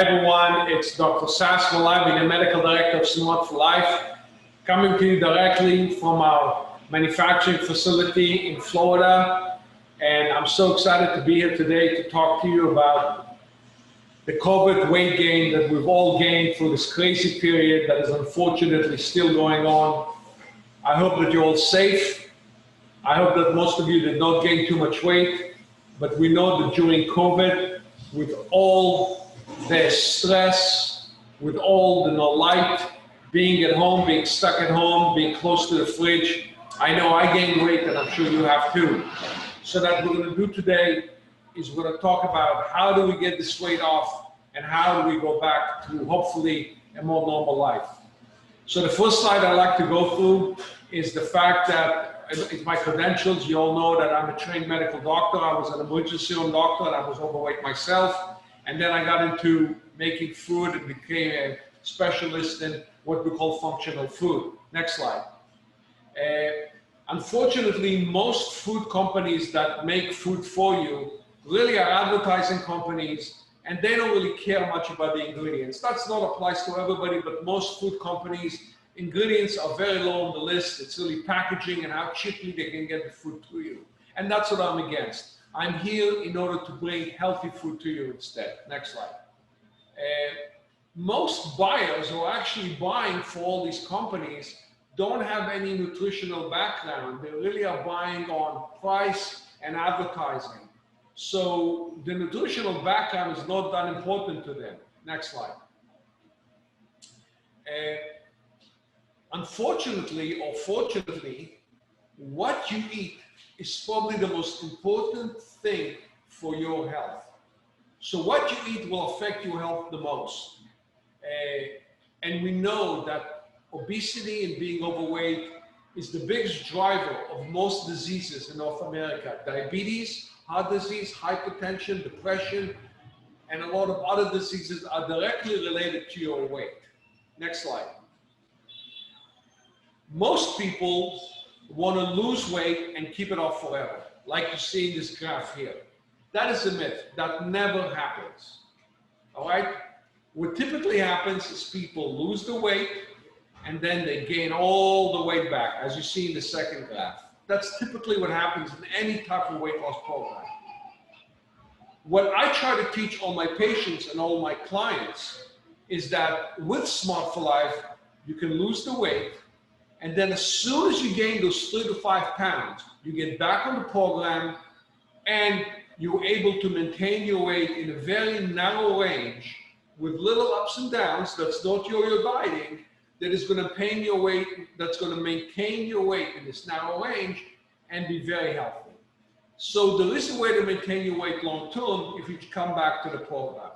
everyone, it's Dr. Sass, the Medical Director of Smart for Life, coming to you directly from our manufacturing facility in Florida. And I'm so excited to be here today to talk to you about the COVID weight gain that we've all gained through this crazy period that is unfortunately still going on. I hope that you're all safe. I hope that most of you did not gain too much weight, but we know that during COVID, with all the stress, with all the no light, being at home, being stuck at home, being close to the fridge, I know I gained weight and I'm sure you have too. So that we're going to do today is we're going to talk about how do we get this weight off and how do we go back to hopefully a more normal life. So the first slide I'd like to go through is the fact that it's my credentials. You all know that I'm a trained medical doctor. I was an emergency room doctor and I was overweight myself. And then I got into making food and became a specialist in what we call functional food. Next slide. Unfortunately, most food companies that make food for you really are advertising companies, and they don't really care much about the ingredients. That's not applies to everybody, but most food companies, ingredients are very low on the list. It's really packaging and how cheaply they can get the food to you. And that's what I'm against. I'm here in order to bring healthy food to you instead. Next slide. Most buyers who are actually buying for all these companies don't have any nutritional background. They really are buying on price and advertising. So the nutritional background is not that important to them. Next slide. Unfortunately or fortunately, what you eat is probably the most important thing for your health. So what you eat will affect your health the most. And we know that obesity and being overweight is the biggest driver of most diseases in North America. Diabetes, heart disease, hypertension, depression, and a lot of other diseases are directly related to your weight. Next slide. Most people want to lose weight and keep it off forever, like you see in this graph here. That is a myth. That never happens. All right? What typically happens is people lose the weight and then they gain all the weight back, as you see in the second graph. That's typically what happens in any type of weight loss program. What I try to teach all my patients and all my clients is that with Smart for Life, you can lose the weight, and then as soon as you gain those 3 to 5 pounds, you get back on the program and you're able to maintain your weight in a very narrow range with little ups and downs. That's not your dieting. That is going to maintain your weight, that's going to maintain your weight in this narrow range and be very healthy. So there is a way to maintain your weight long term if you come back to the program.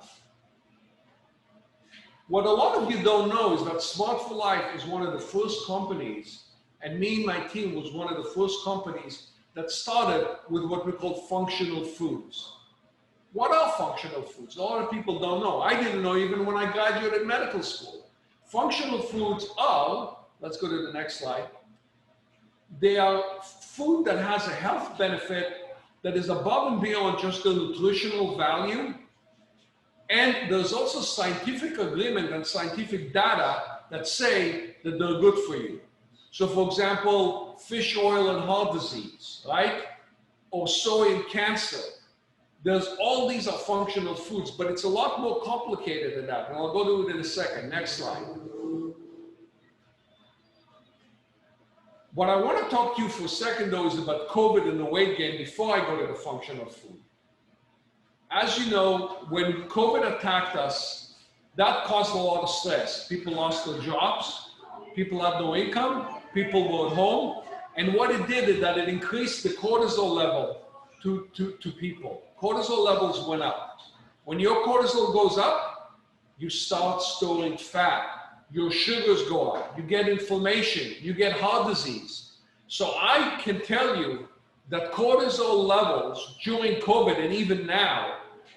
What a lot of you don't know is that Smart for Life is one of the first companies, and me and my team was one of the first companies that started with what we call functional foods. What are functional foods? A lot of people don't know. I didn't know even when I graduated medical school. Functional foods are, let's go to the next slide, they are food that has a health benefit that is above and beyond just the nutritional value. And there's also scientific agreement and scientific data that say that they're good for you. So for example, fish oil and heart disease, right? Or soy and cancer. There's all these are functional foods, but it's a lot more complicated than that. And I'll go to it in a second. Next slide. What I want to talk to you for a second though is about COVID and the weight gain before I go to the functional food. As you know, when COVID attacked us, that caused a lot of stress. People lost their jobs, people had no income, people were at home, and what it did is that it increased the cortisol level to people. Cortisol levels went up. When your cortisol goes up, you start storing fat. Your sugars go up. You get inflammation. You get heart disease. So I can tell you that cortisol levels during COVID and even now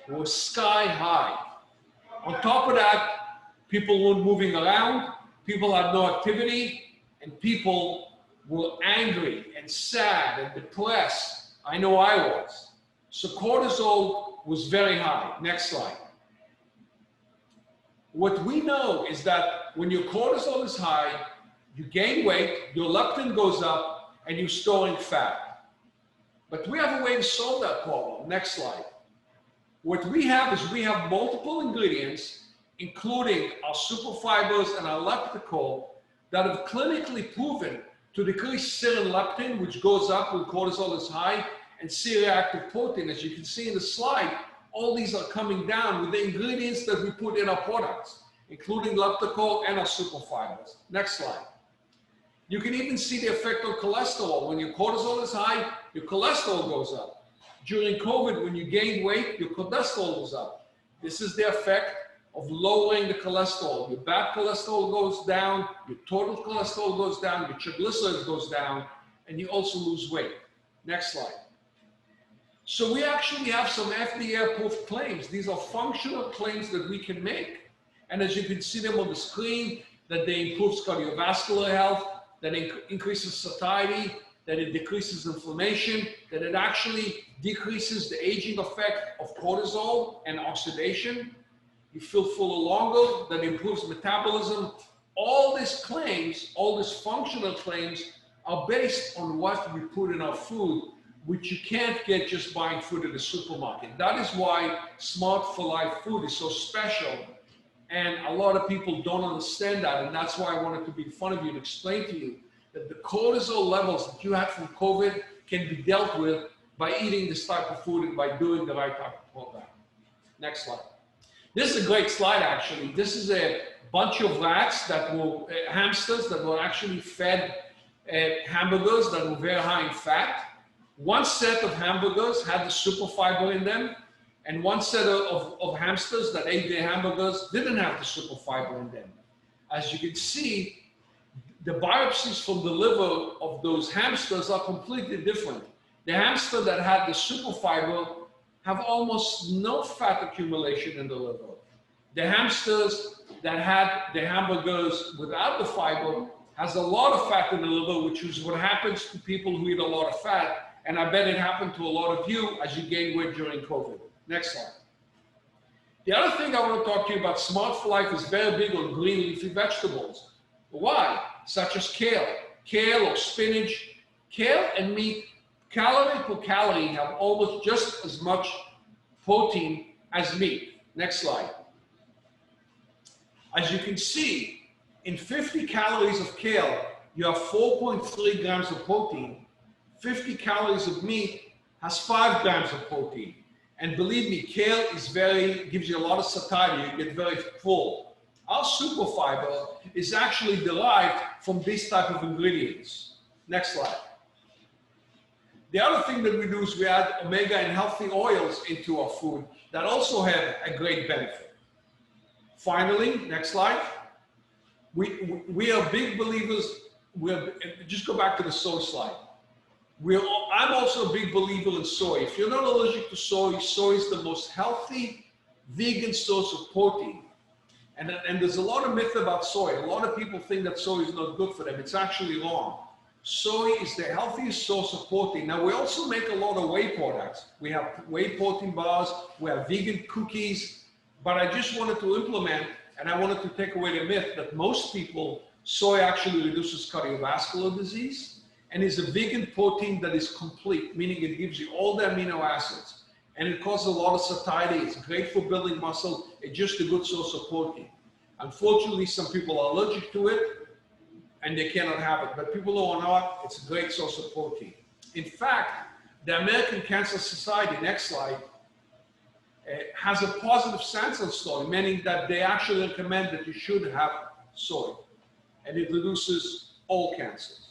were sky high. On top of that, people weren't moving around, people had no activity, and people were angry and sad and depressed. I know I was. So cortisol was very high. Next slide. What we know is that when your cortisol is high, you gain weight, your leptin goes up, and you're storing fat. But we have a way to solve that problem. Next slide. What we have is we have multiple ingredients, including our superfibers and our lepticol, that have clinically proven to decrease serum leptin, which goes up when cortisol is high, and C-reactive protein. As you can see in the slide, all these are coming down with the ingredients that we put in our products, including lepticol and our superfibers. Next slide. You can even see the effect on cholesterol. When your cortisol is high, your cholesterol goes up. During COVID, when you gain weight, your cholesterol goes up. This is the effect of lowering the cholesterol. Your bad cholesterol goes down, your total cholesterol goes down, your triglycerides goes down, and you also lose weight. Next slide. So we actually have some FDA-approved claims. These are functional claims that we can make. And as you can see them on the screen, that they improve cardiovascular health, that it increases satiety, that it decreases inflammation, that it actually decreases the aging effect of cortisol and oxidation. You feel fuller longer, that improves metabolism. All these claims, all these functional claims are based on what we put in our food, which you can't get just buying food at the supermarket. That is why Smart for Life food is so special. And a lot of people don't understand that. And that's why I wanted to be in front of you and explain to you that the cortisol levels that you had from COVID can be dealt with by eating this type of food and by doing the right type of program. Next slide. This is a great slide, actually. This is a bunch of rats that were hamsters that were actually fed hamburgers that were very high in fat. One set of hamburgers had the superfiber in them, and one set of hamsters that ate their hamburgers didn't have the superfiber in them. As you can see, the biopsies from the liver of those hamsters are completely different. The hamster that had the superfiber have almost no fat accumulation in the liver. The hamsters that had the hamburgers without the fiber has a lot of fat in the liver, which is what happens to people who eat a lot of fat. And I bet it happened to a lot of you as you gained weight during COVID. Next slide. The other thing I want to talk to you about, Smart for Life is very big on green leafy vegetables. Why? Such as kale or spinach. Kale and meat, calorie per calorie, have almost just as much protein as meat. Next slide. As you can see, in 50 calories of kale, you have 4.3 grams of protein. 50 calories of meat has 5 grams of protein. And believe me, kale gives you a lot of satiety. You get very full. Our superfiber is actually derived from this type of ingredients. Next slide. The other thing that we do is we add omega and healthy oils into our food that also have a great benefit. Finally, next slide. We are big believers. Just go back to the soy slide. I'm also a big believer in soy. If you're not allergic to soy, soy is the most healthy vegan source of protein. And there's a lot of myth about soy. A lot of people think that soy is not good for them. It's actually wrong. Soy is the healthiest source of protein. Now, we also make a lot of whey products. We have whey protein bars, we have vegan cookies, but I just wanted to implement, and I wanted to take away the myth that most people, soy actually reduces cardiovascular disease and is a vegan protein that is complete, meaning it gives you all the amino acids. And it causes a lot of satiety. It's great for building muscle. It's just a good source of protein. Unfortunately, some people are allergic to it and they cannot have it. But people who are not, it's a great source of protein. In fact, the American Cancer Society, next slide, has a positive stance on soy, meaning that they actually recommend that you should have soy. And it reduces all cancers.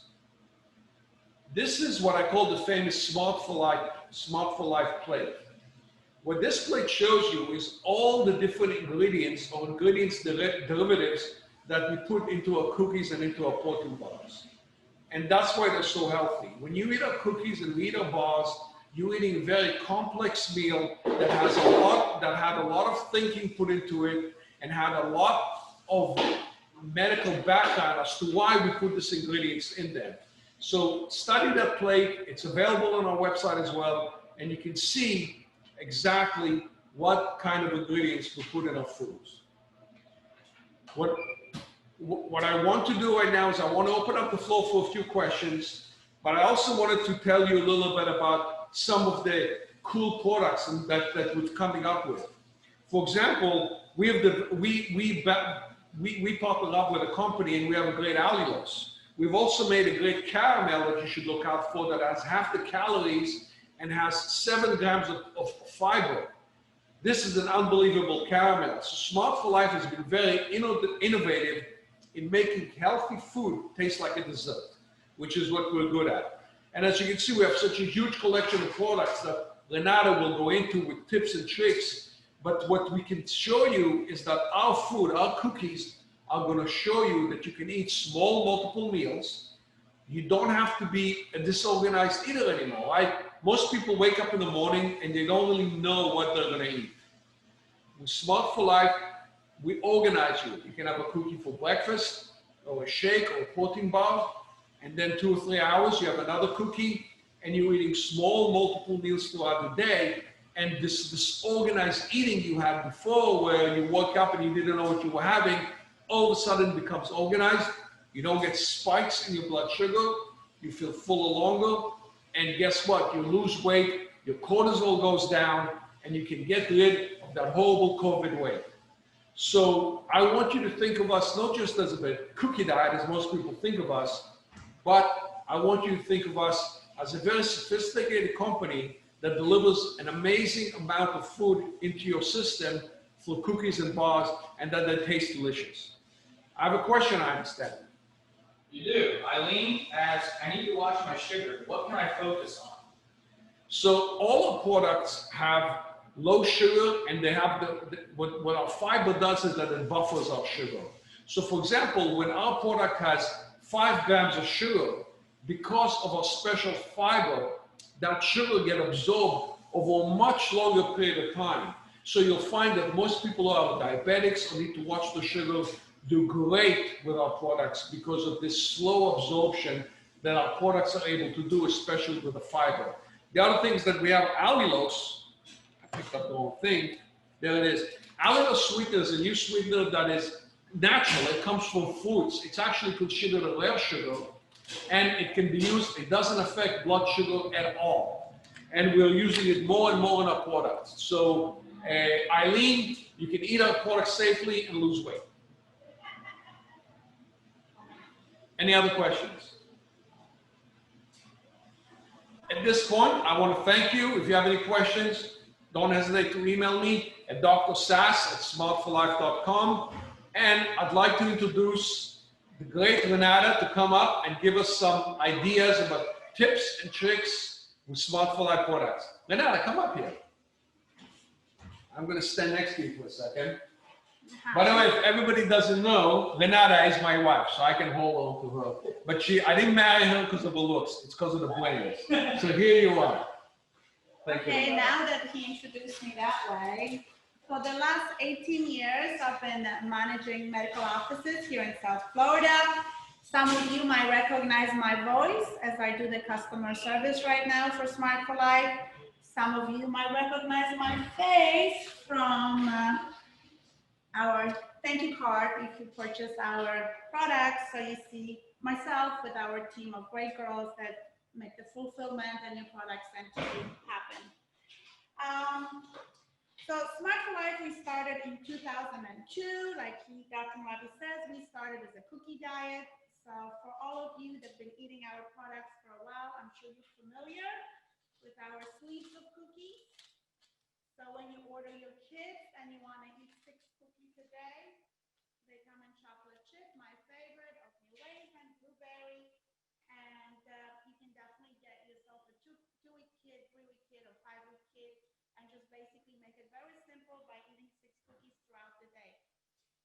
This is what I call the famous Smart for Life plate. What this plate shows you is all the different ingredients or derivatives that we put into our cookies and into our protein bars. And that's why they're so healthy. When you eat our cookies and we eat our bars, you're eating a very complex meal that had a lot of thinking put into it and had a lot of medical background as to why we put these ingredients in there. So study that plate. It's available on our website as well, and you can see exactly what kind of ingredients we put in our foods. What, what I want to do right now is I want to open up the floor for a few questions, but I also wanted to tell you a little bit about some of the cool products that we're coming up with. For example, we partnered up with a company and we have a great allulose. We've also made a great caramel that you should look out for that has half the calories and has 7 grams of fiber. This is an unbelievable caramel. So Smart for Life has been very innovative in making healthy food taste like a dessert, which is what we're good at. And as you can see, we have such a huge collection of products that Renata will go into with tips and tricks. But what we can show you is that our food, our cookies, are going to show you that you can eat small multiple meals. You don't have to be a disorganized eater anymore, right? Most people wake up in the morning and they don't really know what they're going to eat. With Smart for Life, we organize you. You can have a cookie for breakfast, or a shake, or a protein bar, and then 2 or 3 hours you have another cookie, and you're eating small multiple meals throughout the day. And this disorganized eating you had before, where you woke up and you didn't know what you were having, all of a sudden becomes organized. You don't get spikes in your blood sugar. You feel fuller longer. And guess what? You lose weight, your cortisol goes down, and you can get rid of that horrible COVID weight. So I want you to think of us not just as a cookie diet, as most people think of us, but I want you to think of us as a very sophisticated company that delivers an amazing amount of food into your system for cookies and bars, and that they taste delicious. I have a question, I understand. You do. Eileen asks, I need to watch my sugar. What can I focus on? So all our products have low sugar, and they have what our fiber does is that it buffers our sugar. So for example, when our product has 5 grams of sugar, because of our special fiber, that sugar gets absorbed over a much longer period of time. So you'll find that most people who are diabetics or need to watch the sugar do great with our products because of this slow absorption that our products are able to do, especially with the fiber. The other thing is that we have allulose. I picked up the whole thing. There it is. Allulose sweetener is a new sweetener that is natural. It comes from fruits. It's actually considered a rare sugar, and it can be used. It doesn't affect blood sugar at all. And we're using it more and more in our products. So, Eileen, you can eat our products safely and lose weight. Any other questions? At this point, I want to thank you. If you have any questions, don't hesitate to email me at drsass@smartforlife.com. And I'd like to introduce the great Renata to come up and give us some ideas about tips and tricks with Smart for Life products. Renata, come up here. I'm going to stand next to you for a second. By the way, if everybody doesn't know, Renata is my wife, so I can hold on to her. But I didn't marry her because of her looks. It's because of the brains. So here you are. Thank you. Okay, now that he introduced me that way, for the last 18 years, I've been managing medical offices here in South Florida. Some of you might recognize my voice as I do the customer service right now for Smart for Life. Some of you might recognize my face from our thank you card if you purchase our products. So you see myself with our team of great girls that make the fulfillment and your products sent to you happen. So Smart for Life, we started in 2002. Like Dr. Ravi says, we started as a cookie diet. So for all of you that have been eating our products for a while, I'm sure you're familiar with our sleeves of cookies. So when you order your kits and you want to eat 6 cookies a day, they come in chocolate chip, my favorite, oatmeal raisin, blueberry, and you can definitely get yourself a 2-week kit, 3-week kit, or 5-week kit, and just basically make it very simple by eating 6 cookies throughout the day.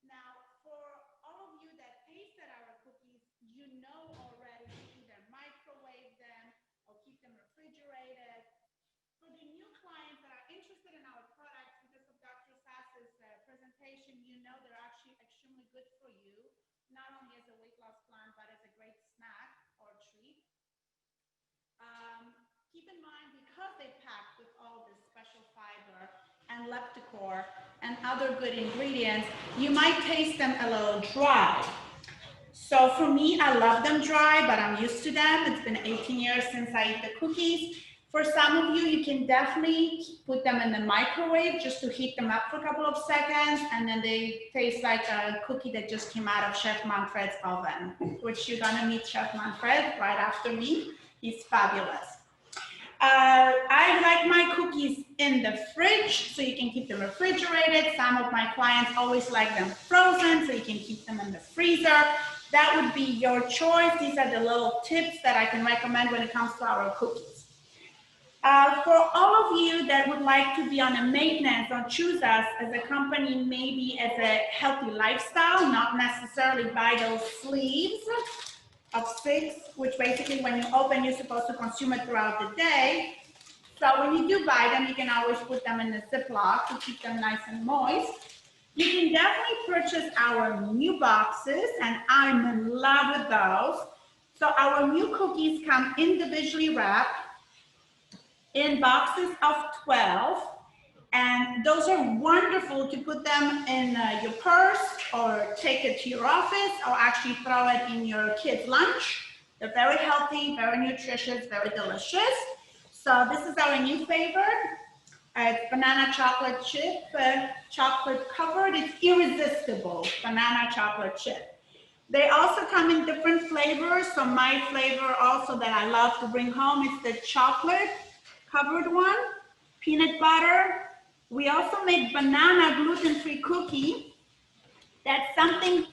Now, for all of you that tasted our cookies, you know already to either microwave them or keep them refrigerated. For the new clients that are interested in our products, because of Dr. Sass's presentation, you know they're actually extremely good for you, not only as a weight loss plan, but as a great snack or treat. Keep in mind, because they're packed with all this special fiber and leptocore and other good ingredients, you might taste them a little dry. So for me, I love them dry, but I'm used to them. It's been 18 years since I eat the cookies. For some of you, you can definitely put them in the microwave just to heat them up for a couple of seconds, and then they taste like a cookie that just came out of Chef Manfred's oven, which you're gonna meet Chef Manfred right after me. He's fabulous. I like my cookies in the fridge, so you can keep them refrigerated. Some of my clients always like them frozen, so you can keep them in the freezer. That would be your choice. These are the little tips that I can recommend when it comes to our cookies. For all of you that would like to be on a maintenance or choose us as a company, maybe as a healthy lifestyle, not necessarily buy those sleeves of 6, which basically when you open, you're supposed to consume it throughout the day. So when you do buy them, you can always put them in the Ziploc to keep them nice and moist. You can definitely purchase our new boxes, and I'm in love with those. So our new cookies come individually wrapped in boxes of 12, and those are wonderful to put them in your purse or take it to your office or actually throw it in your kid's lunch. They're very healthy, very nutritious, very delicious. So this is our new favorite. It's banana chocolate chip, chocolate covered. It's irresistible, banana chocolate chip. They also come in different flavors. So my flavor also that I love to bring home is the chocolate covered one, peanut butter. We also make banana gluten-free cookie. That's something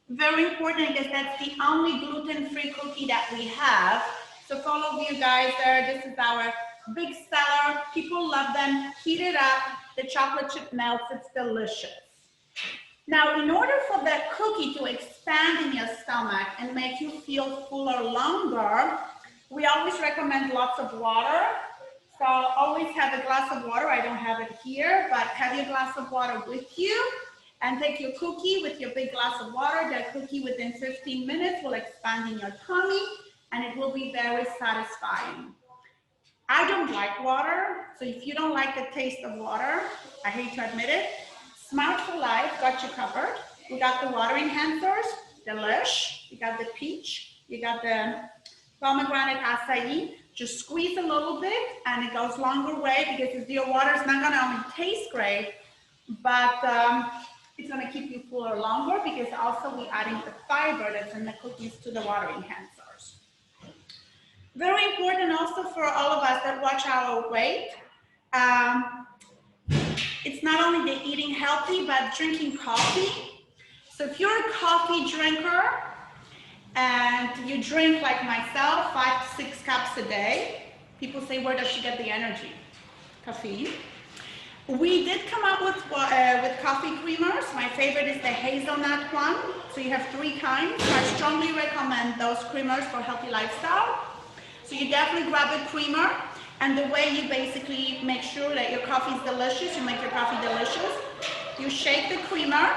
very important because that's the only gluten-free cookie that we have. So for all of you guys there, this is our big seller. People love them. Heat it up. The chocolate chip melts. It's delicious. Now, in order for that cookie to expand in your stomach and make you feel fuller longer, we always recommend lots of water. So always have a glass of water. I don't have it here, but have your glass of water with you and take your cookie with your big glass of water. That cookie within 15 minutes will expand in your tummy and it will be very satisfying. I don't like water, so if you don't like the taste of water, I hate to admit it, Smart for Life got you covered. We got the water enhancers, delish, you got the peach, you got the pomegranate acai. Just squeeze a little bit and it goes longer way because your water is not gonna only taste great, but it's gonna keep you fuller longer because also we're adding the fiber that's in the cookies to the water enhancers. Very important also for all of us that watch our weight. It's not only the eating healthy, but drinking coffee. So if you're a coffee drinker, and you drink like myself, 5 to 6 cups a day. People say, where does she get the energy? Caffeine. We did come up with coffee creamers. My favorite is the hazelnut one. So you have 3 kinds. I strongly recommend those creamers for healthy lifestyle. So you definitely grab a creamer, and the way you basically make sure that your coffee is delicious, you make your coffee delicious, you shake the creamer,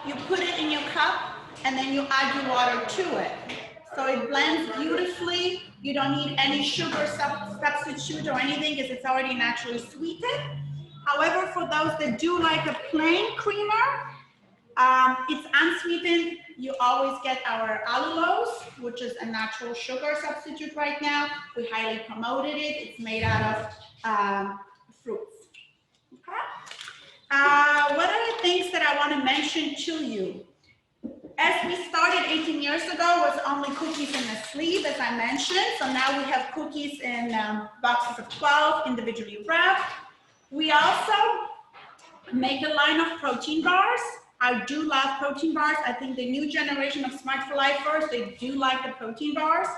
you put it in your cup, and then you add your water to it. So it blends beautifully. You don't need any sugar substitute or anything because it's already naturally sweetened. However, for those that do like a plain creamer, it's unsweetened. You always get our Allulose, which is a natural sugar substitute right now. We highly promoted it. It's made out of fruits. Okay. What are the things that I want to mention to you? As we started 18 years ago, was only cookies in a sleeve, as I mentioned. So now we have cookies in boxes of 12, individually wrapped. We also make a line of protein bars. I do love protein bars. I think the new generation of Smart for Lifers, they do like the protein bars.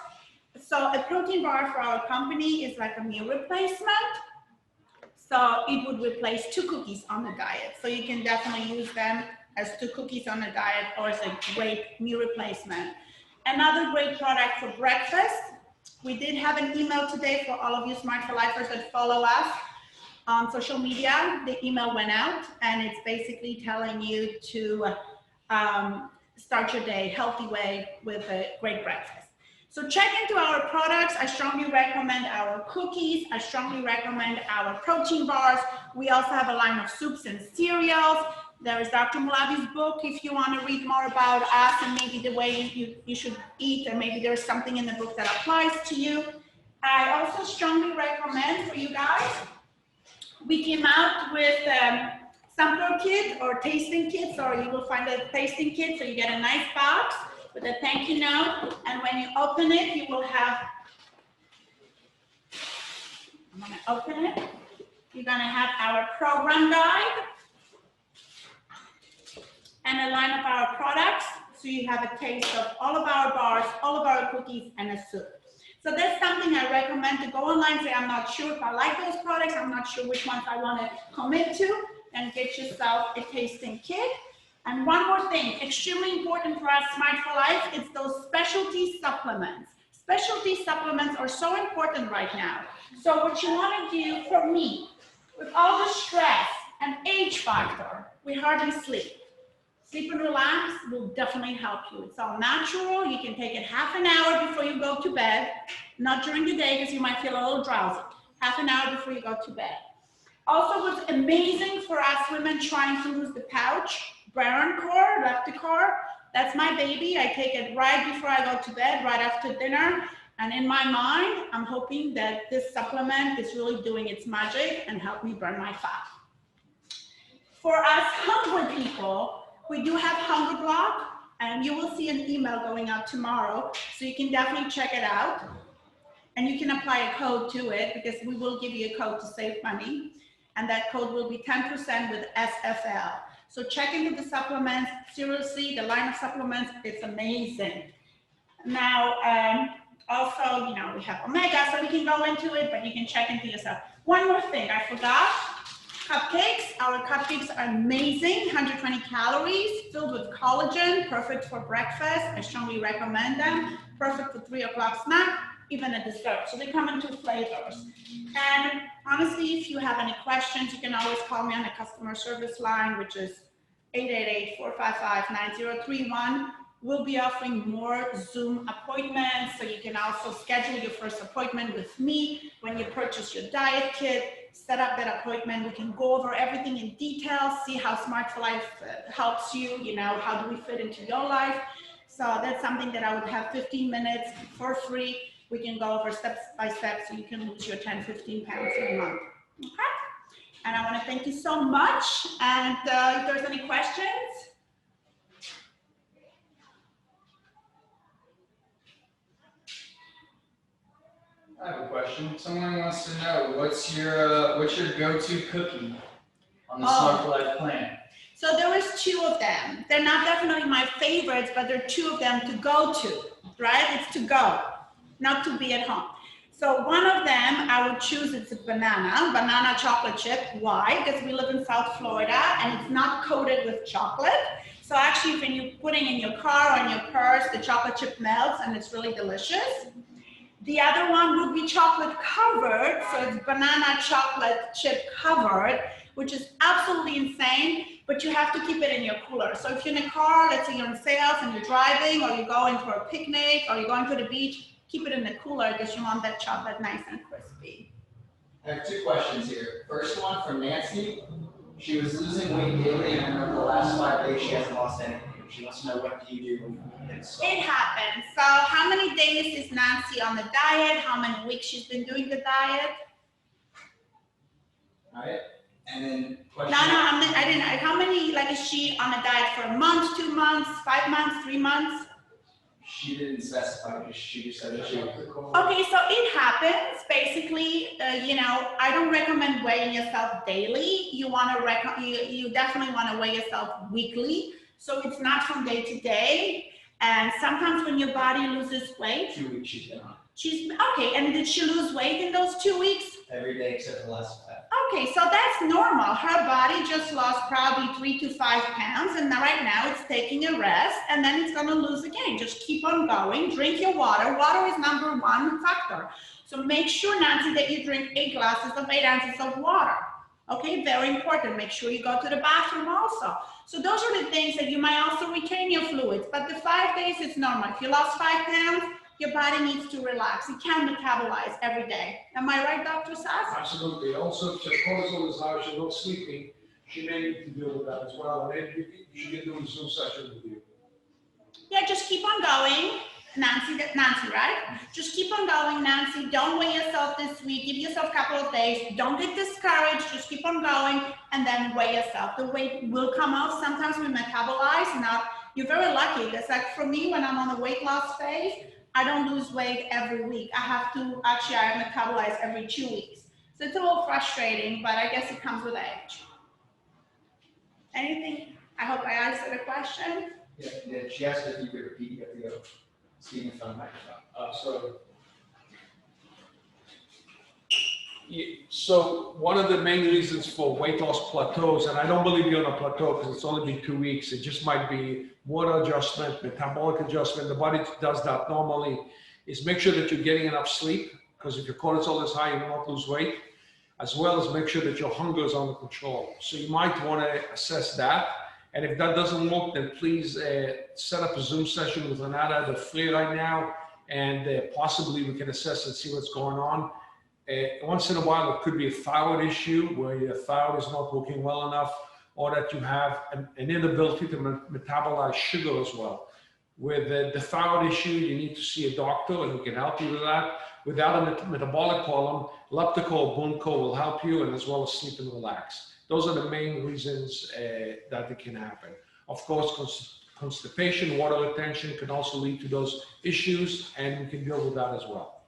So a protein bar for our company is like a meal replacement. So it would replace 2 cookies on the diet. So you can definitely use them as 2 cookies on a diet, or as a great meal replacement. Another great product for breakfast. We did have an email today for all of you Smart for Lifers that follow us on social media. The email went out, and it's basically telling you to start your day healthy way with a great breakfast. So check into our products. I strongly recommend our cookies. I strongly recommend our protein bars. We also have a line of soups and cereals. There is Dr. Mulabi's book if you want to read more about us and maybe the way you should eat, and maybe there's something in the book that applies to you. I also strongly recommend for you guys, we came out with sampler kit or tasting kits, or you will find a tasting kit, so you get a nice box with a thank you note, and when you open it, you will have, I'm gonna open it, you're gonna have our program guide and a line of our products, so you have a taste of all of our bars, all of our cookies, and a soup. So that's something I recommend, to go online, say I'm not sure if I like those products, I'm not sure which ones I want to commit to, and get yourself a tasting kit. And one more thing, extremely important for us, Smart for Life, it's those specialty supplements. Specialty supplements are so important right now. So what you want to do, for me, with all the stress and age factor, we hardly sleep. Sleep and relax will definitely help you. It's all natural. You can take it half an hour before you go to bed, not during the day because you might feel a little drowsy. Half an hour before you go to bed. Also, what's amazing for us women trying to lose the pouch, Baron core, left the core, that's my baby. I take it right before I go to bed, right after dinner. And in my mind, I'm hoping that this supplement is really doing its magic and help me burn my fat. For us hungry people, we do have Hunger Block, and you will see an email going out tomorrow, so you can definitely check it out. And you can apply a code to it, because we will give you a code to save money, and that code will be 10% with SFL. So check into the supplements. Seriously, the line of supplements, it's amazing. Now, also, you know, we have Omega, so we can go into it, but you can check into yourself. One more thing, I forgot. Cupcakes. Our cupcakes are amazing, 120 calories, filled with collagen, perfect for breakfast. I strongly recommend them. Perfect for 3 o'clock snack, even a dessert. So they come in 2 flavors. And honestly, if you have any questions, you can always call me on the customer service line, which is 888-455-9031. We'll be offering more Zoom appointments, so you can also schedule your first appointment with me when you purchase your diet kit. Set up that appointment. We can go over everything in detail, see how Smart for Life helps you, you know, how do we fit into your life. So that's something that I would have 15 minutes for free. We can go over step by step so you can lose your 10, 15 pounds in a month. Okay? And I want to thank you so much. And if there's any questions. I have a question. Someone wants to know what's your go-to cookie on the Smart for Life plan? So there was 2 of them. They're not definitely my favorites, but there are 2 of them to go to, right? It's to go, not to be at home. So one of them I would choose, it's a banana chocolate chip. Why? Because we live in South Florida and it's not coated with chocolate. So actually when you put it in your car or in your purse, the chocolate chip melts and it's really delicious. The other one would be chocolate covered, so it's banana chocolate chip covered, which is absolutely insane, but you have to keep it in your cooler. So if you're in a car, let's say you're in sales and you're driving, or you're going for a picnic, or you're going to the beach, keep it in the cooler because you want that chocolate nice and crispy. I have 2 questions here. First one from Nancy. She was losing weight daily, and over the last 5 days, she hasn't lost anything. She wants to know, what do you do when it's It happens. So how many days is Nancy on the diet? How many weeks she's been doing the diet? All right. And then question. No, I didn't. How many, like, is she on a diet for a month, 2 months, 5 months, 3 months? She didn't specify. She just said that she. Okay, so it happens. Basically, you know, I don't recommend weighing yourself daily. You want to you definitely want to weigh yourself weekly. So it's not from day to day. And sometimes when your body loses weight. 2 weeks she's been on. Okay, and did she lose weight in those 2 weeks? Every day except for the last 5. Okay, so that's normal. Her body just lost probably 3 to 5 pounds, and right now it's taking a rest, and then it's gonna lose again. Just keep on going, drink your water. Water is #1 factor. So make sure, Nancy, that you drink 8 glasses of 8 ounces of water. Okay, very important. Make sure you go to the bathroom also. So those are the things that you might also retain your fluids, but the 5 days is normal. If you lost 5 pounds, your body needs to relax. It can't metabolize every day. Am I right, Dr. Sass? Absolutely. Also, if your cortisol is high, she's not sleeping, she may need to deal with that as well. And then she can do a Zoom session with you. Yeah, just keep on going. Nancy, right? Just keep on going, Nancy. Don't weigh yourself this week. Give yourself a couple of days. Don't get discouraged. Just keep on going and then weigh yourself. The weight will come off. Sometimes we metabolize. Now, you're very lucky. It's like for me, when I'm on the weight loss phase, I don't lose weight every week. I metabolize every 2 weeks. So it's a little frustrating, but I guess it comes with age. Anything? I hope I answered the question. Yeah, she asked if you could repeat, you have to go speak in front of the microphone. So one of the main reasons for weight loss plateaus, and I don't believe you're on a plateau because it's only been 2 weeks, it just might be water adjustment, metabolic adjustment, the body does that normally, is make sure that you're getting enough sleep, because if your cortisol is high, you will not lose weight, as well as make sure that your hunger is under control. So you might want to assess that. And if that doesn't work, then please set up a Zoom session with Renata. They're free right now, and possibly we can assess and see what's going on. Once in a while, it could be a thyroid issue where your thyroid is not working well enough, or that you have an inability to metabolize sugar as well. With the thyroid issue, you need to see a doctor and we can help you with that. Without a metabolic problem, Leptico or Bunco will help you, and as well as sleep and relax. Those are the main reasons that it can happen. Of course, constipation, water retention can also lead to those issues, and we can deal with that as well.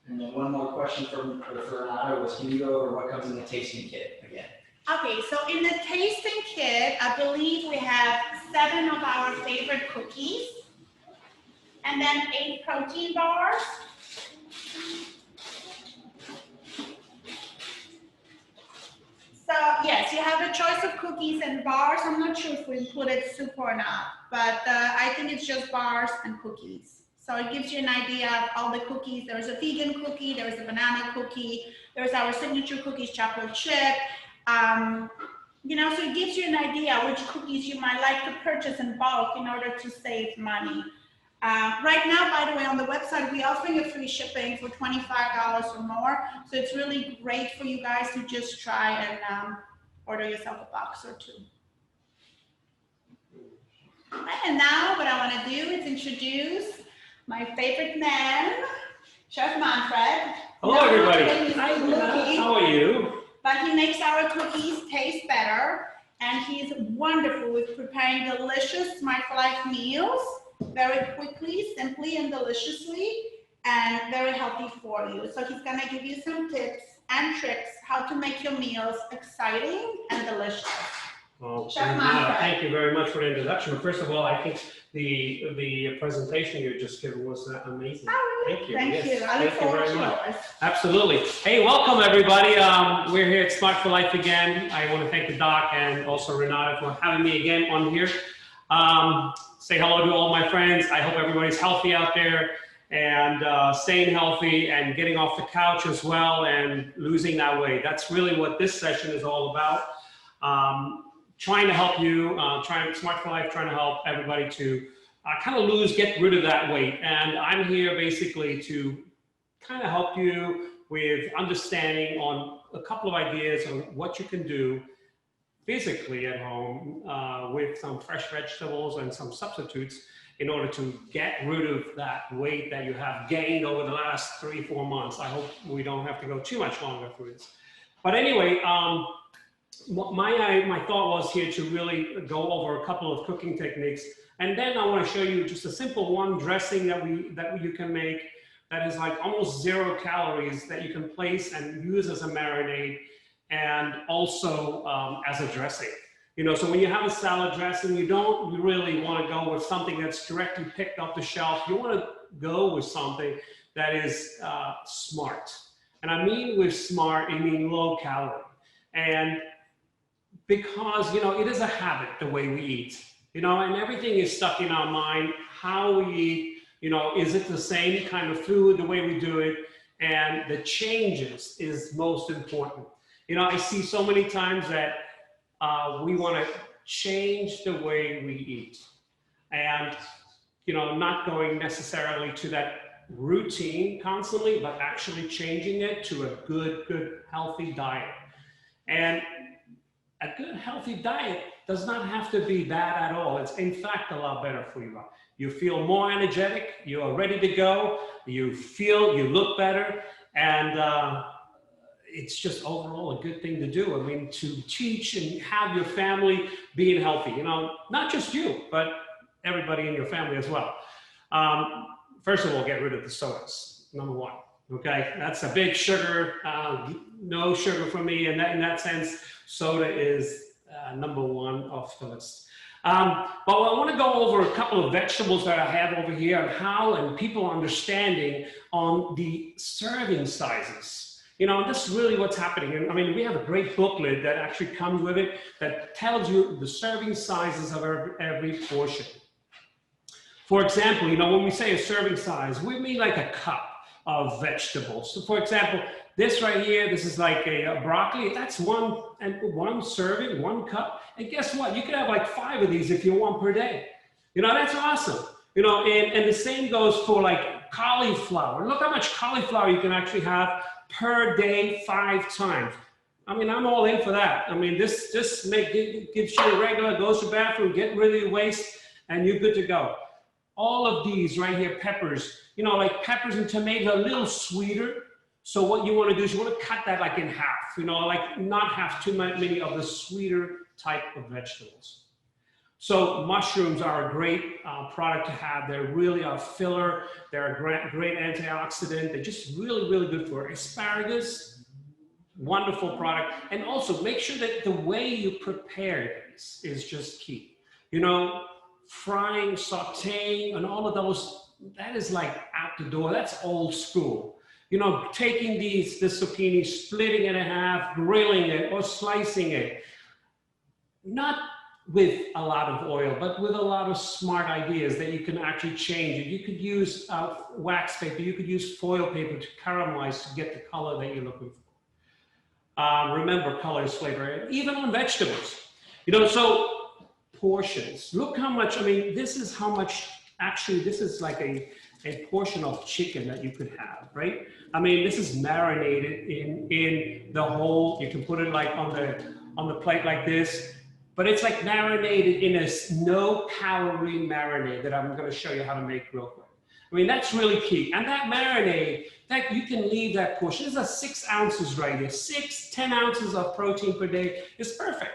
And then one more question for Renata was, can you go over what comes in the tasting kit again? Okay, so in the tasting kit, I believe we have 7 of our favorite cookies, and then 8 protein bars. So yes, you have a choice of cookies and bars. I'm not sure if we included soup or not, but I think it's just bars and cookies. So it gives you an idea of all the cookies. There's a vegan cookie, there's a banana cookie, there's our signature cookies chocolate chip. You know, so it gives you an idea which cookies you might like to purchase in bulk in order to save money. Right now, by the way, on the website, we're offering a free shipping for $25 or more. So it's really great for you guys to just try and order yourself a box or 2. And now what I want to do is introduce my favorite man, Chef Manfred. Hello, everybody. Hi, how are you? But he makes our cookies taste better, and he's wonderful with preparing delicious Smart for Life meals very quickly, simply, and deliciously, and very healthy for you. So he's gonna give you some tips and tricks how to make your meals exciting and delicious. Well, Chef Manfred. thank you very much for the introduction. First of all, I think the presentation you just gave was amazing. Oh, really? Thank you. Thank Yes. you. I look Thank you forward very to much. yours. Absolutely. Hey, welcome everybody. We're here at Smart for Life again. I want to thank the doc and also Renata for having me again on here. Say hello to all my friends. I hope everybody's healthy out there and staying healthy and getting off the couch as well and losing that weight. That's really what this session is all about. Trying to help you, Smart for Life, trying to help everybody to kind of get rid of that weight. And I'm here basically to kind of help you with understanding on a couple of ideas on what you can do physically at home with some fresh vegetables and some substitutes in order to get rid of that weight that you have gained over the last 3-4 months. I hope we don't have to go too much longer through this. But anyway, my thought was here to really go over a couple of cooking techniques, and then I want to show you just a simple one dressing that you can make that is like almost 0 calories that you can place and use as a marinade and also as a dressing. You know, so when you have a salad dressing, you really want to go with something that's directly picked off the shelf. You want to go with something that is smart. And I mean with smart, I mean low calorie. And because, you know, it is a habit, the way we eat, you know, and everything is stuck in our mind, how we eat, you know, is it the same kind of food, the way we do it? And the changes is most important. You know, I see so many times that we want to change the way we eat. And you know, not going necessarily to that routine constantly, but actually changing it to a good, healthy diet. And a good, healthy diet does not have to be bad at all. It's in fact a lot better for you. You feel more energetic, you are ready to go, you look better, and it's just overall a good thing to do. I mean, to teach and have your family being healthy, you know, not just you, but everybody in your family as well. First of all, get rid of the sodas, number one. Okay, that's a big sugar, no sugar for me. And in that sense, soda is number one off the list. But I want to go over a couple of vegetables that I have over here and how and people understanding on the serving sizes. You know, this is really what's happening. And I mean, we have a great booklet that actually comes with it that tells you the serving sizes of every portion. For example, you know, when we say a serving size, we mean like a cup of vegetables. So for example, this right here, this is like a broccoli. That's one serving, 1 cup. And guess what? You can have like 5 of these if you want per day. You know, that's awesome. You know, and the same goes for like cauliflower. Look how much cauliflower you can actually have per day 5 times. I mean, I'm all in for that. I mean, this gives you a regular, goes to the bathroom, get rid of your waste, and you're good to go. All of these right here, peppers, you know, like peppers and tomatoes are a little sweeter. So what you want to do is you want to cut that like in half, you know, like not have too many of the sweeter type of vegetables. So mushrooms are a great product to have. They're really a filler. They're a great antioxidant. They're just really good for asparagus. Wonderful product. And also make sure that the way you prepare this is just key. You know, frying, sauteing, and all of those, that is like out the door. That's old school. You know, taking the zucchini, splitting it in half, grilling it, or slicing it. Not with a lot of oil, but with a lot of smart ideas that you can actually change it. You could use wax paper, you could use foil paper to caramelize to get the color that you're looking for. Remember, color is flavor, even on vegetables. You know, so portions. Look how much, I mean, this is how much, actually, this is like a portion of chicken that you could have, right? I mean, this is marinated in the whole, you can put it like on the plate like this, but it's like marinated in a no calorie marinade that I'm gonna show you how to make real quick. I mean, that's really key. And that marinade, that you can leave that portion. This is 6 ounces right here. 10 ounces of protein per day is perfect.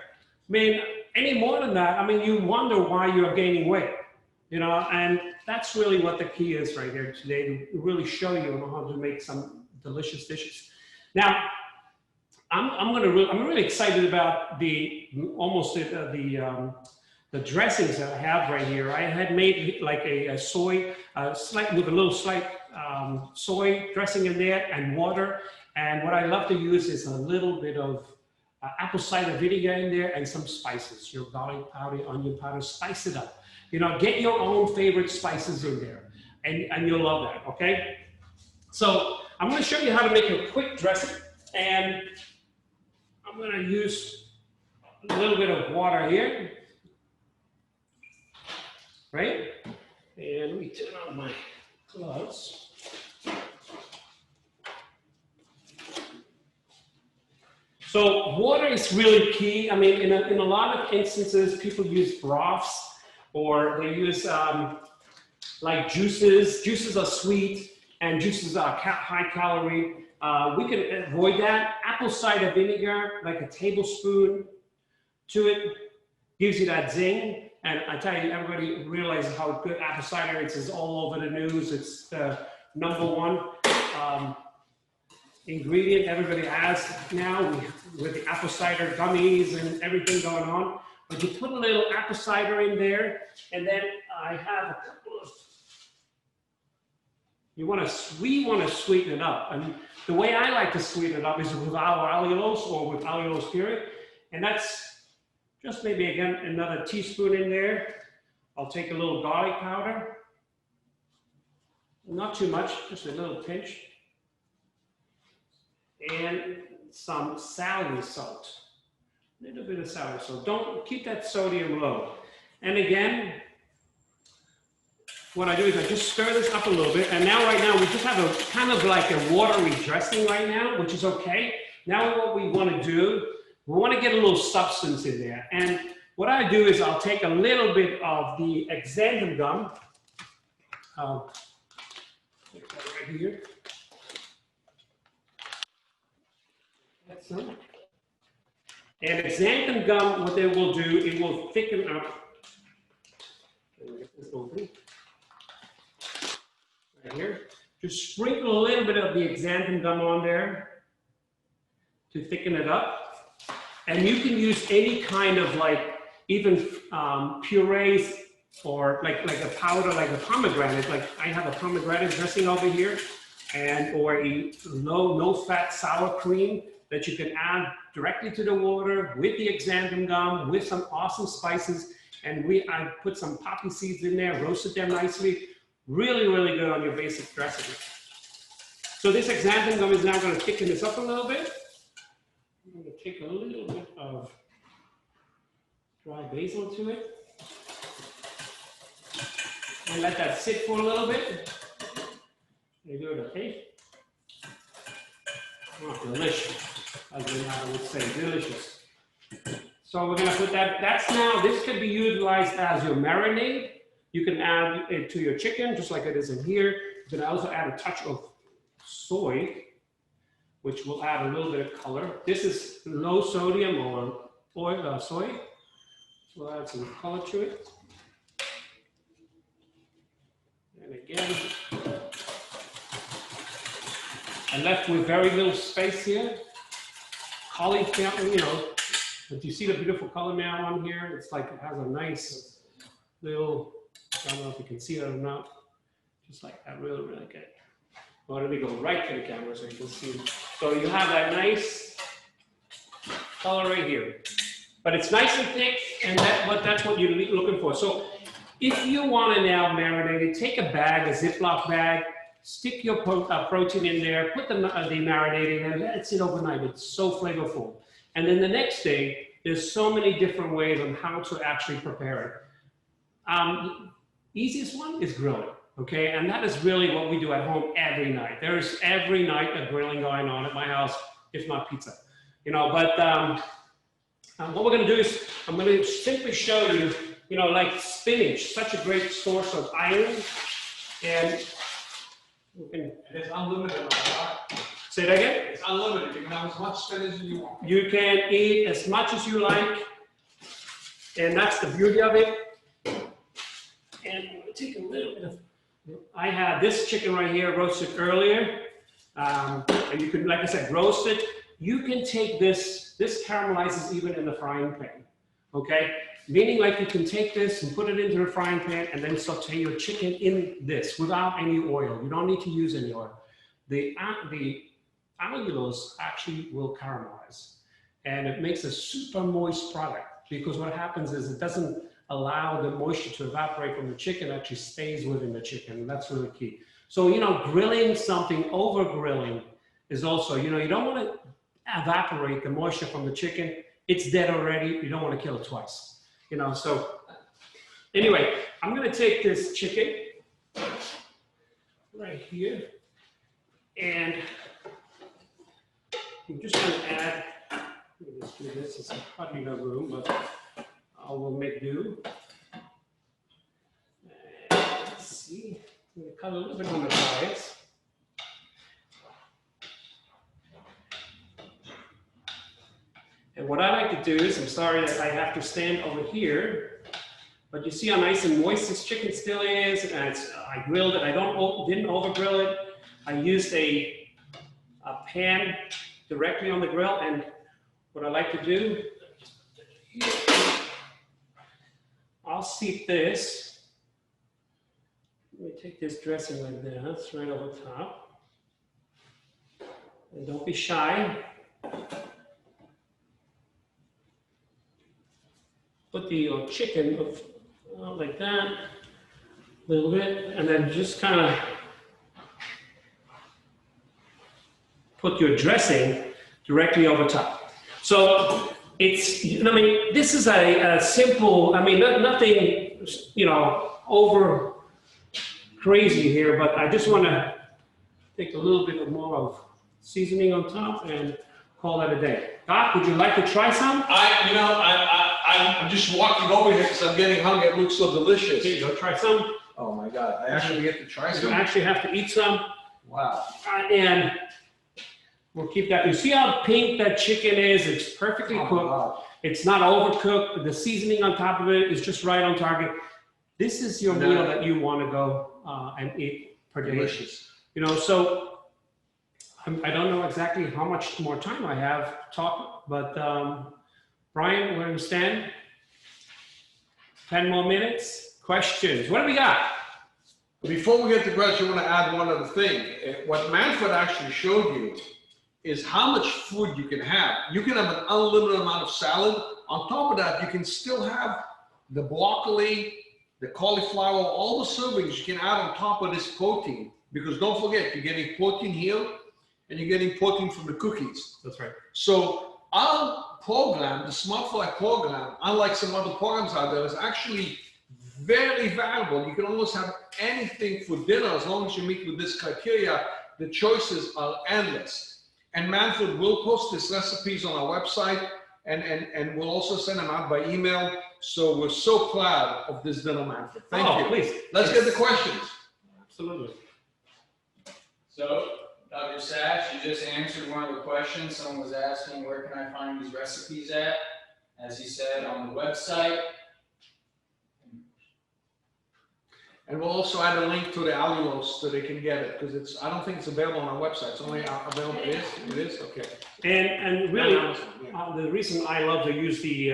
I mean, any more than that, I mean, you wonder why you're gaining weight, you know, and that's really what the key is right here today, to really show you how to make some delicious dishes. Now, I'm really excited about the dressings that I have right here. I had made like a soy, with a little slight soy dressing in there and water. And what I love to use is a little bit of apple cider vinegar in there and some spices, your garlic powder, onion powder, spice it up. You know, get your own favorite spices in there and you'll love that, okay? So I'm gonna show you how to make a quick dressing, and I'm gonna use a little bit of water here, right? And let me turn on my gloves. So water is really key. I mean, in a lot of instances, people use broths or they use like juices. Juices are sweet and juices are high calorie. We can avoid that. Apple cider vinegar, like a tablespoon to it, gives you that zing. And I tell you, everybody realizes how good apple cider is. It's all over the news. It's the #1 ingredient everybody has now with the apple cider gummies and everything going on. But you put a little apple cider in there, and then I have a couple of, we want to sweeten it up. And the way I like to sweeten it up is with our allulose or with allulose period. And that's just maybe, again, another teaspoon in there. I'll take a little garlic powder. Not too much, just a little pinch. And some celery salt. A little bit of celery salt. Don't keep that sodium low. And again, what I do is I just stir this up a little bit. And now, right now, we just have a kind of like a watery dressing right now, which is okay. Now what we want to do, we want to get a little substance in there. And what I do is I'll take a little bit of the Xanthan Gum. Take that right here. That's some. And Xanthan Gum, what it will do, it will thicken up. Let me get this open. Right here. Just sprinkle a little bit of the Xanthan Gum on there to thicken it up. And you can use any kind of like, even purees or like a powder, like a pomegranate. Like I have a pomegranate dressing over here, and or a no-fat sour cream that you can add directly to the water with the Xanthan Gum, with some awesome spices. And I put some poppy seeds in there, roasted them nicely. Really, really good on your basic dressing. So this Xanthan Gum is now going to thicken this up a little bit. I'm going to take a little bit of dry basil to it. And let that sit for a little bit. You do it, okay? Oh, delicious. As Renata would say, delicious. So we're going to put that. That's now, this could be utilized as your marinade. You can add it to your chicken, just like it is in here. You can also add a touch of soy, which will add a little bit of color. This is low sodium or oil, soy. So we'll add some color to it. And again, I'm left with very little space here. Cauliflower, you know, but you see the beautiful color now on here? It's like it has a nice little, I don't know if you can see it or not, just like that, really, really good. Well, let me go right to the camera so you can see. So you have that nice color right here. But it's nice and thick, and that's what you're looking for. So if you want to now marinate it, take a bag, a Ziploc bag, stick your protein in there, put the marinade in, and let it sit overnight. It's so flavorful. And then the next day, there's so many different ways on how to actually prepare it. Easiest one is grilling, okay? And that is really what we do at home every night. There's every night a grilling going on at my house, if not pizza, you know. But what we're gonna do is, I'm gonna simply show you, you know, like spinach, such a great source of iron, and you can, It's unlimited. say that again? It's unlimited. You can have as much spinach as you want. You can eat as much as you like, and that's the beauty of it. And I'm gonna take a little bit of, I had this chicken right here roasted earlier, and you can, like I said, roast it. You can take this caramelizes even in the frying pan, okay? Meaning like you can take this and put it into the frying pan and then saute your chicken in this without any oil. You don't need to use any oil. The allulose actually will caramelize, and it makes a super moist product, because what happens is it doesn't allow the moisture to evaporate from the chicken, actually stays within the chicken, and that's really key. So, you know, grilling something, over grilling is also, you know, you don't want to evaporate the moisture from the chicken. It's dead already. You don't want to kill it twice, you know. So anyway, I'm going to take this chicken right here, and I'm just going to add, let me just do this, it's probably no room, but I will make do. And let's see, I'm going to cut a little bit on the sides. And what I like to do is, I'm sorry that I have to stand over here, but you see how nice and moist this chicken still is, and I grilled it. I didn't over grill it. I used a pan directly on the grill, and what I like to do, I'll seep this. Let me take this dressing like this, right over top. And don't be shy. Put the chicken like that, a little bit, and then just kind of put your dressing directly over top. So it's, I mean, this is a simple, I mean, nothing, you know, over crazy here, but I just want to take a little bit more of seasoning on top and call that a day. Doc, would you like to try some? I'm just walking over here because I'm getting hungry. It looks so delicious. Here you go, try some. Oh my God, I actually get to try You some? actually have to eat some. Wow. And we'll keep that. You see how pink that chicken is? It's perfectly cooked. Wow. It's not overcooked. The seasoning on top of it is just right on target. This is your meal that you want to go and eat per day. Delicious. You know, so I don't know exactly how much more time I have to talk, but Brian, where do we stand? 10 more minutes. Questions. What do we got? Before we get to questions, I want to add one other thing. What Manfred actually showed you is how much food you can have. You can have an unlimited amount of salad. On top of that, you can still have the broccoli, the cauliflower, all the servings you can add on top of this protein. Because don't forget, you're getting protein here and you're getting protein from the cookies. That's right. So our program, the Smart for Life program, unlike some other programs out there, is actually very valuable. You can almost have anything for dinner as long as you meet with this criteria. The choices are endless. And Manfred will post his recipes on our website and we'll also send them out by email. So we're so proud of this dinner, Manfred. Thank you. Please. Let's get the questions. Absolutely. So, Dr. Sass, you just answered one of the questions. Someone was asking, where can I find these recipes at? As you said, on the website. And we'll also add a link to the Allulose so they can get it, because I don't think it's available on our website. It's only available. It is. Okay. And really, Yeah. the reason I love to use the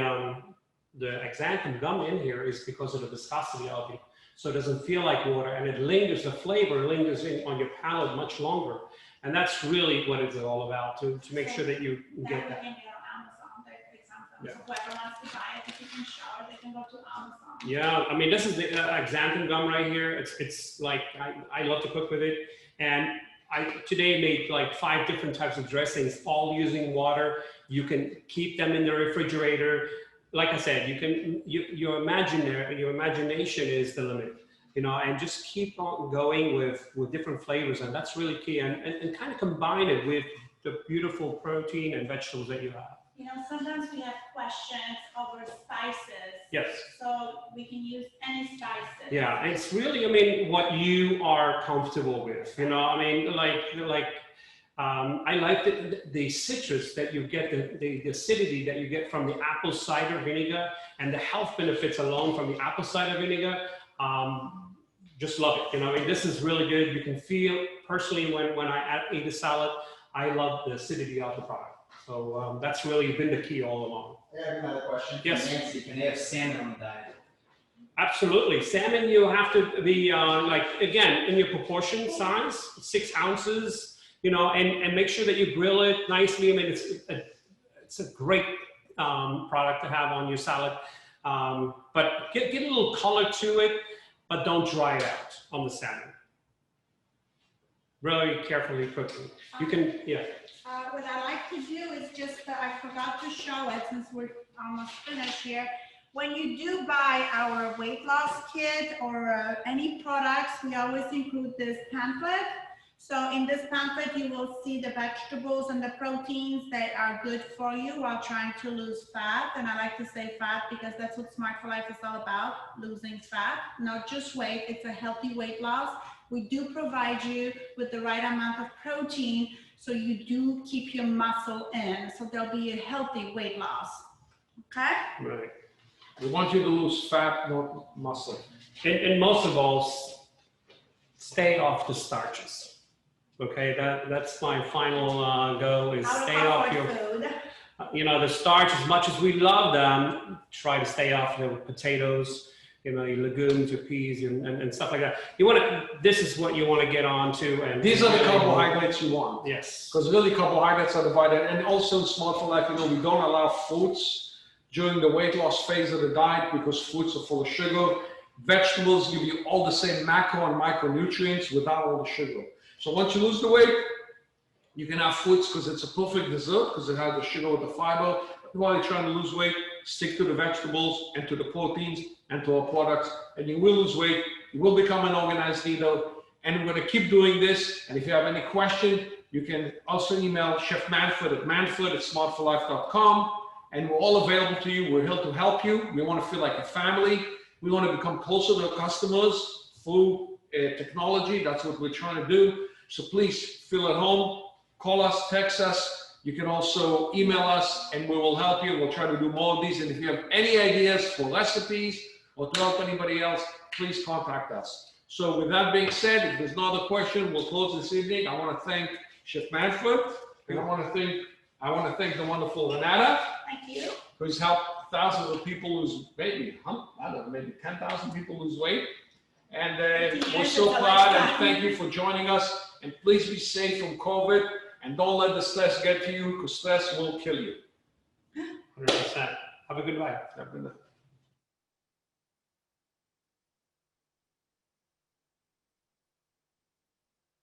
Xanthan Gum in here is because of the viscosity of it. So it doesn't feel like water, and it lingers, the flavor lingers on your palate much longer. And that's really what it's all about, to make sure that you get that. We can get on Amazon, for example. Yeah. So whoever wants to buy it, if you can shower, they can go to Amazon. Yeah, I mean, this is the Xanthan Gum right here. It's like, I love to cook with it. And I today made like 5 different types of dressings, all using water. You can keep them in the refrigerator. Like I said, you can, your imagination is the limit, you know, and just keep on going with different flavors. And that's really key. And kind of combine it with the beautiful protein and vegetables that you have. You know, sometimes we have questions over spices. Yes. So we can use any spices. Yeah, it's really, I mean, what you are comfortable with, you know, I mean, I like the citrus that you get, the acidity that you get from the apple cider vinegar, and the health benefits alone from the apple cider vinegar. Just love it. You know, I mean, this is really good. You can feel personally when I eat a salad, I love the acidity of the product. So that's really been the key all along. I have another question. Yes. Nancy, can they have salmon on the diet? Absolutely. Salmon, you have to be like, again, in your proportion size, 6 ounces, you know, and make sure that you grill it nicely. I mean, it's a great product to have on your salad. But get a little color to it, but don't dry it out on the salmon. Really carefully cooking. You can, yeah. What I like to do is just, I forgot to show it since we're almost finished here. When you do buy our weight loss kit or any products, we always include this pamphlet. So in this pamphlet, you will see the vegetables and the proteins that are good for you while trying to lose fat. And I like to say fat because that's what Smart for Life is all about, losing fat, not just weight. It's a healthy weight loss. We do provide you with the right amount of protein so you do keep your muscle in. So there'll be a healthy weight loss, okay? Right. We want you to lose fat, not muscle. And most of all, stay off the starches. Okay, that's my final goal is stay off your food. You know, the starch. As much as we love them, try to stay off the potatoes, you know, your legumes, your peas, and stuff like that. You want to. This is what you want to get onto. And These are the carbohydrates you want. Yes. Because really carbohydrates are divided. And also in Smart for Life, you know, we don't allow fruits during the weight loss phase of the diet because fruits are full of sugar. Vegetables give you all the same macro and micronutrients without all the sugar. So once you lose the weight, you can have fruits because it's a perfect dessert because it has the sugar with the fiber. While you're trying to lose weight, stick to the vegetables and to the proteins and to our products, and you will lose weight You will become an organized eater. And we're going to keep doing this. And if you have any question, you can also email Chef Manfred at manfred@smartforlife.com. And we're all available to you. We're here to help you. We want to feel like a family. We want to become closer to our customers through technology. That's what we're trying to do. So please feel at home. Call us, text us. You can also email us and we will help you. We'll try to do more of these. And if you have any ideas for recipes or to help anybody else, please contact us. So with that being said, if there's no other question, we'll close this evening. I want to thank Chef Manfred, and I want to thank the wonderful Renata. Thank you. Who's helped thousands of people lose, maybe 10,000 people lose weight. And we're so proud and thank you for joining us. And please be safe from COVID and don't let the stress get to you because stress will kill you. 100%. Have a good night. Have a good night.